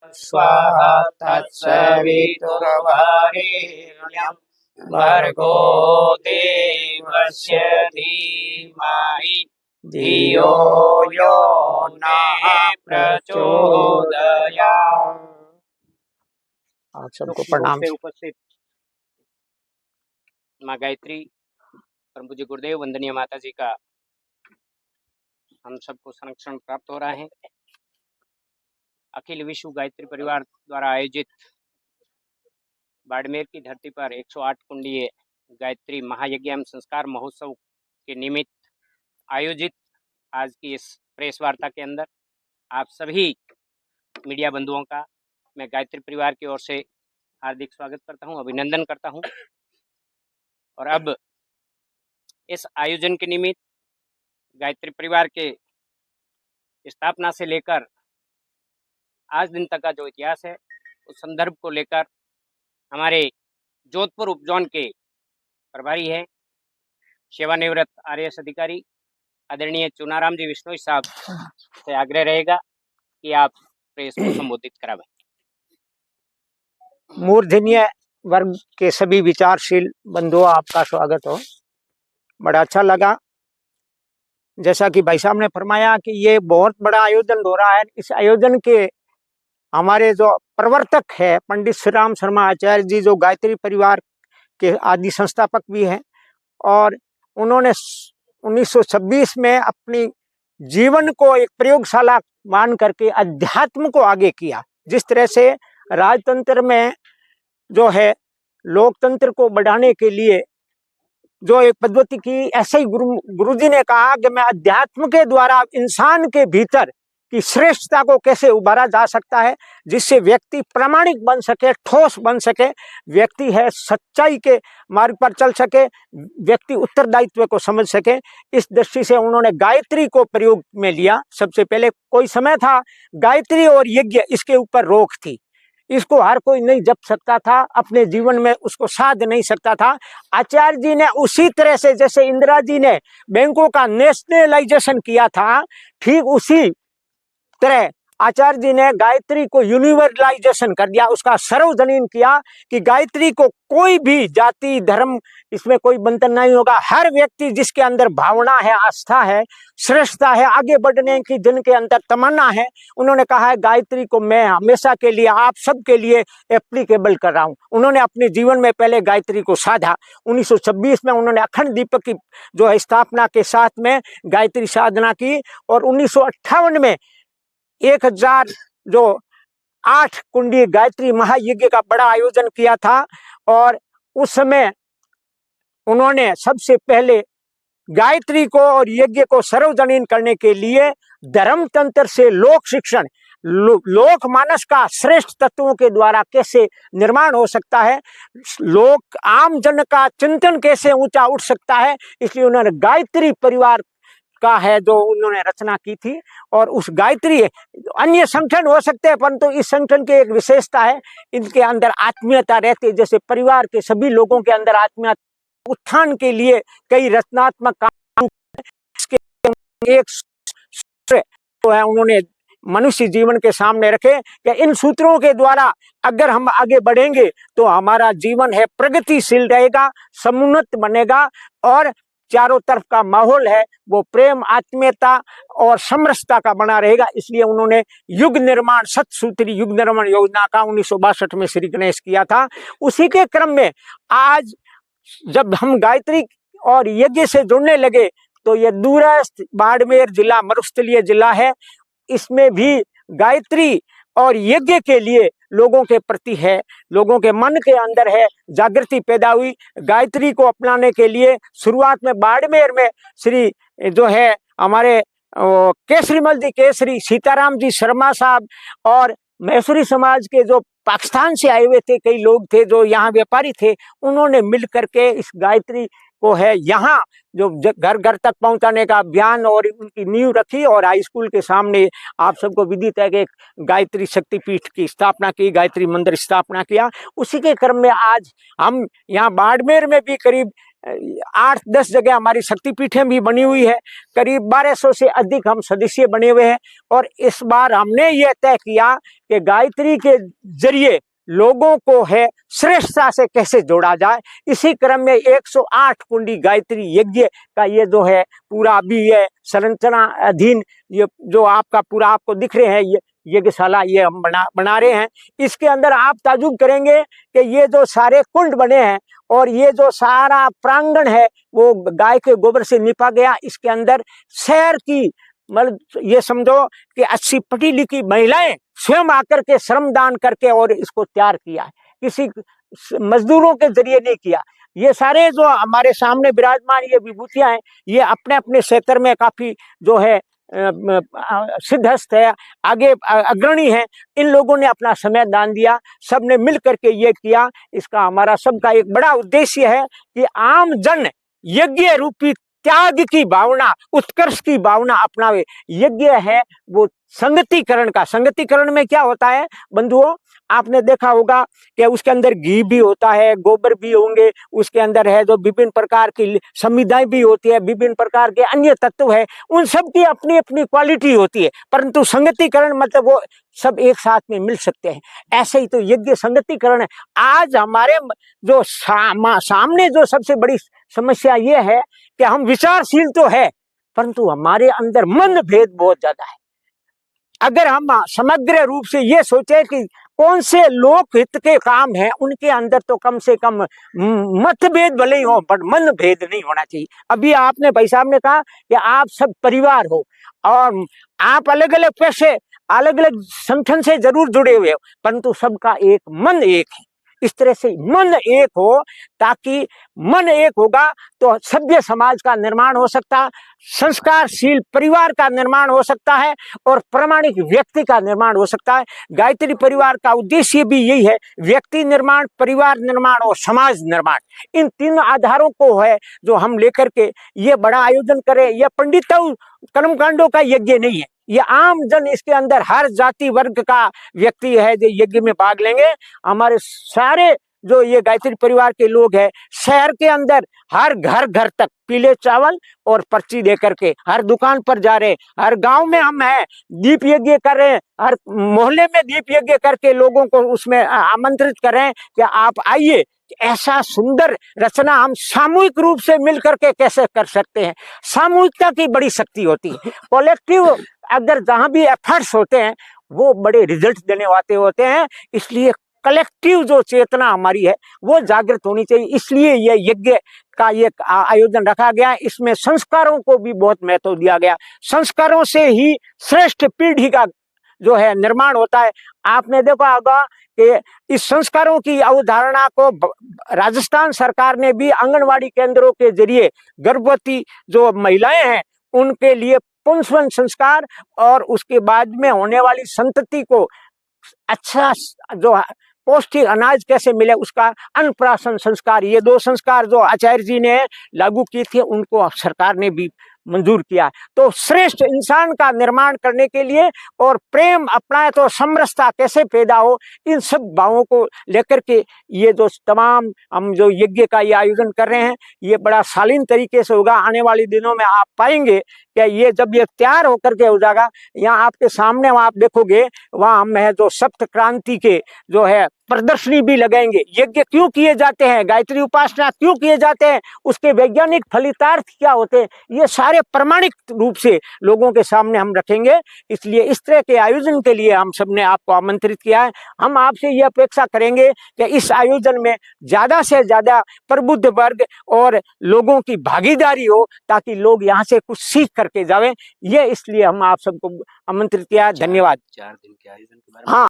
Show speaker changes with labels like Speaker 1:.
Speaker 1: स्वाहा तत्सवितुर्वरेण्यं भर्गो देवस्य धीमहि धियो यो नः प्रचोदयात्। आप सबको प्रणाम।
Speaker 2: से उपस्थित माँ गायत्री, परम पूज्य गुरुदेव, वंदनीय माता जी का हम सबको संरक्षण प्राप्त हो रहा है। अखिल विश्व गायत्री परिवार द्वारा आयोजित बाड़मेर की धरती पर 108 कुंडीय गायत्री महायज्ञ एवं संस्कार महोत्सव के निमित्त आयोजित आज की इस प्रेस वार्ता के अंदर आप सभी मीडिया बंधुओं का मैं गायत्री परिवार की ओर से हार्दिक स्वागत करता हूं, अभिनंदन करता हूं। और अब इस आयोजन के निमित्त गायत्री परिवार के स्थापना से लेकर आज दिन तक का जो इतिहास है उस संदर्भ को लेकर हमारे जोधपुर उपजोन के प्रभारी है सेवानिवृत्त आरएएस अधिकारी आदरणीय चुनाराम जी विश्नोई साहब से आग्रह रहेगा कि आप प्रेस को संबोधित करावें।
Speaker 1: मूर्धन्य वर्ग के सभी विचारशील बंधुओं, आपका स्वागत हो। बड़ा अच्छा लगा, जैसा कि भाई साहब ने फरमाया कि ये बहुत बड़ा आयोजन हो रहा है। इस आयोजन के हमारे जो प्रवर्तक है पंडित श्री राम शर्मा आचार्य जी, जो गायत्री परिवार के आदि संस्थापक भी हैं, और उन्होंने 1926 में अपनी जीवन को एक प्रयोगशाला मान करके अध्यात्म को आगे किया। जिस तरह से राजतंत्र में जो है लोकतंत्र को बढ़ाने के लिए जो एक पद्धति की, ऐसे ही गुरुजी ने कहा कि मैं अध्यात्म के द्वारा इंसान के भीतर की श्रेष्ठता को कैसे उभारा जा सकता है, जिससे व्यक्ति प्रामाणिक बन सके, ठोस बन सके, व्यक्ति है सच्चाई के मार्ग पर चल सके, व्यक्ति उत्तरदायित्व को समझ सके। इस दृष्टि से उन्होंने गायत्री को प्रयोग में लिया। सबसे पहले कोई समय था गायत्री और यज्ञ, इसके ऊपर रोक थी, इसको हर कोई नहीं जप सकता था, अपने जीवन में उसको साध नहीं सकता था। आचार्य जी ने उसी तरह से जैसे इंदिरा जी ने बैंकों का नेशनलाइजेशन किया था, ठीक उसी तरह आचार्य जी ने गायत्री को यूनिवर्सलाइजेशन कर दिया, उसका सर्वजनीन किया कि गायत्री को कोई भी जाति धर्म इसमें कोई बंधन नहीं होगा। हर व्यक्ति जिसके अंदर भावना है, आस्था है, श्रेष्ठता है, आगे बढ़ने की जिनके अंदर तमन्ना है, उन्होंने कहा है गायत्री को मैं हमेशा के लिए आप सब के लिए एप्लीकेबल कर रहा हूँ। उन्होंने अपने जीवन में पहले गायत्री को साधा। 1926 में उन्होंने अखंड दीपक की जो है स्थापना के साथ में गायत्री साधना की, और 1958 में 1008 कुंडी गायत्री महायज्ञ का बड़ा आयोजन किया था। और उस समय उन्होंने सबसे पहले गायत्री को और यज्ञ को सर्वजनीन करने के लिए धर्म तंत्र से लोक शिक्षण, लोक मानस का श्रेष्ठ तत्वों के द्वारा कैसे निर्माण हो सकता है, लोक आम जन का चिंतन कैसे ऊंचा उठ सकता है, इसलिए उन्होंने गायत्री परिवार का है जो उन्होंने रचना की थी। और उस गायत्री, अन्य संगठन हो सकते हैं परंतु इस संगठन की एक विशेषता है, इनके अंदर आत्मीयता रहती है। जैसे परिवार के सभी लोगों के अंदर आत्मीयता, उत्थान के लिए कई रचनात्मक काम, इसके एक तो है उन्होंने मनुष्य जीवन के सामने रखे कि इन सूत्रों के द्वारा अगर हम आगे बढ़ेंगे तो हमारा जीवन है प्रगतिशील रहेगा, समुन्नत बनेगा, और चारों तरफ का माहौल है वो प्रेम, आत्मीयता और समरसता का बना रहेगा। इसलिए उन्होंने युग निर्माण, सतसूत्री युग निर्माण योजना का 1962 में श्री गणेश किया था। उसी के क्रम में आज जब हम गायत्री और यज्ञ से जुड़ने लगे तो ये दूरस्थ बाड़मेर जिला, मरुस्थलीय जिला है, इसमें भी गायत्री और यज्ञ के लिए लोगों के प्रति है, लोगों के मन के अंदर है जागृति पैदा हुई। गायत्री को अपनाने के लिए शुरुआत में बाड़मेर में श्री जो है हमारे केसरीमल जी, केसरी सीताराम जी शर्मा साहब और मैसूरी समाज के जो पाकिस्तान से आए हुए थे कई लोग थे जो यहाँ व्यापारी थे, उन्होंने मिल करके इस गायत्री को है यहाँ जो घर घर तक पहुंचाने का अभियान और उनकी नींव रखी। और हाई स्कूल के सामने आप सबको विदित है कि गायत्री शक्तिपीठ की स्थापना की, गायत्री मंदिर स्थापना किया। उसी के क्रम में आज हम यहाँ बाड़मेर में भी करीब 8-10 जगह हमारी शक्तिपीठें भी बनी हुई है। करीब 1200 से अधिक हम सदस्य बने हुए हैं। और इस बार हमने ये तय किया कि गायत्री के जरिए लोगों को है श्रेष्ठता से कैसे जोड़ा जाए। इसी क्रम में 108 कुंडी गायत्री यज्ञ का ये जो है पूरा अभी ये संरचना अधीन ये जो आपका पूरा आपको दिख रहे हैं ये यज्ञशाला ये हम बना रहे हैं। इसके अंदर आप ताजुब करेंगे कि ये जो सारे कुंड बने हैं और ये जो सारा प्रांगण है वो गाय के गोबर से निपा गया। इसके अंदर शहर की मतलब ये समझो कि 80 पढ़ी लिखी महिलाएं स्वयं आकर के श्रमदान करके और इसको तैयार किया है, किसी मजदूरों के जरिए नहीं किया। ये सारे जो हमारे सामने विराजमान ये विभूतियां हैं ये अपने अपने क्षेत्र में काफी जो है सिद्धहस्त है, आगे अग्रणी है। इन लोगों ने अपना समय दान दिया, सबने मिल करके ये किया। इसका हमारा सबका एक बड़ा उद्देश्य है कि आम जन यज्ञ रूपी त्याग की भावना, उत्कर्ष की भावना अपनावे। यज्ञ है वो संगतिकरण का। संगतिकरण में क्या होता है बंधुओं, आपने देखा होगा कि उसके अंदर घी भी होता है, गोबर भी होंगे, उसके अंदर है जो विभिन्न प्रकार की संविधाएं भी होती है, विभिन्न प्रकार के अन्य तत्व है, उन सब की अपनी अपनी क्वालिटी होती है। परंतु संगतिकरण मतलब वो सब एक साथ में मिल सकते हैं। ऐसे ही तो यज्ञ संगतिकरण है। आज हमारे जो सामने जो सबसे बड़ी समस्या ये है कि हम विचारशील तो है परंतु हमारे अंदर मन भेद बहुत ज्यादा है। अगर हम समग्र रूप से ये सोचे कि कौन से लोक हित के काम हैं, उनके अंदर तो कम से कम मतभेद भले ही हो पर मन भेद नहीं होना चाहिए। अभी आपने भाई साहब ने कहा कि आप सब परिवार हो और आप अलग अलग पैसे अलग अलग संगठन से जरूर जुड़े हुए हो परंतु सबका एक मन एक है। इस तरह से मन एक हो, ताकि मन एक होगा तो सभ्य समाज का निर्माण हो सकता, संस्कारशील परिवार का निर्माण हो सकता है और प्रामाणिक व्यक्ति का निर्माण हो सकता है। गायत्री परिवार का उद्देश्य भी यही है, व्यक्ति निर्माण, परिवार निर्माण और समाज निर्माण। इन तीन आधारों को है जो हम लेकर के ये बड़ा आयोजन करें। यह पंडितों कर्मकांडों का यज्ञ नहीं है, ये आम जन इसके अंदर हर जाति वर्ग का व्यक्ति है जो यज्ञ में भाग लेंगे। हमारे सारे जो ये गायत्री परिवार के लोग हैं शहर के अंदर हर घर घर तक पीले चावल और पर्ची दे करके हर दुकान पर जा रहे, हर गांव में हम हैं दीप यज्ञ कर रहे हैं, हर मोहल्ले में दीप यज्ञ करके लोगों को उसमें आमंत्रित कर रहे हैं कि आप आइए। ऐसा सुंदर रचना हम सामूहिक रूप से मिल करके कैसे कर सकते हैं। सामूहिकता की बड़ी शक्ति होती है। कलेक्टिव अगर जहां भी एफर्ट्स होते हैं वो बड़े रिजल्ट देने वाले होते हैं। इसलिए कलेक्टिव जो चेतना हमारी है वो जागृत होनी चाहिए। इसलिए यह यज्ञ का ये आयोजन रखा गया। इसमें संस्कारों को भी बहुत महत्व दिया गया। संस्कारों से ही श्रेष्ठ पीढ़ी का जो है निर्माण होता है। आपने देखा होगा कि इस संस्कारों की अवधारणा को राजस्थान सरकार ने भी आंगनवाड़ी केंद्रों के जरिए गर्भवती जो महिलाएं हैं उनके लिए पुंसवन संस्कार और उसके बाद में होने वाली संतति को अच्छा जो पौष्टिक अनाज कैसे मिले उसका अन्नप्राशन संस्कार, ये दो संस्कार जो आचार्य जी ने लागू किए थे उनको सरकार ने भी मंजूर किया। तो श्रेष्ठ इंसान का निर्माण करने के लिए और प्रेम अपनाए तो समरसता कैसे पैदा हो, इन सब भावों को लेकर के ये जो तमाम हम जो यज्ञ का ये आयोजन कर रहे हैं ये बड़ा शालीन तरीके से होगा। आने वाले दिनों में आप पाएंगे कि ये जब ये तैयार होकर के हो जाएगा, यहाँ आपके सामने वहाँ आप देखोगे वहाँ हम है जो सप्त क्रांति के जो है प्रदर्शनी भी लगाएंगे। यज्ञ क्यों किए जाते हैं, गायत्री उपासना क्यों किए जाते हैं, उसके वैज्ञानिक फलितार्थ क्या होते हैं, ये सारे प्रमाणिक रूप से लोगों के सामने हम रखेंगे। इसलिए इस तरह के आयोजन के लिए हम सबने आपको आमंत्रित किया है। हम आपसे ये अपेक्षा करेंगे कि इस आयोजन में ज्यादा से ज्यादा प्रबुद्ध वर्ग और लोगों की भागीदारी हो ताकि लोग यहाँ से कुछ सीख करके जावे। ये इसलिए हम आप सबको आमंत्रित किया। धन्यवाद।
Speaker 2: 4 दिन के आयोजन के बारे में।
Speaker 1: हाँ।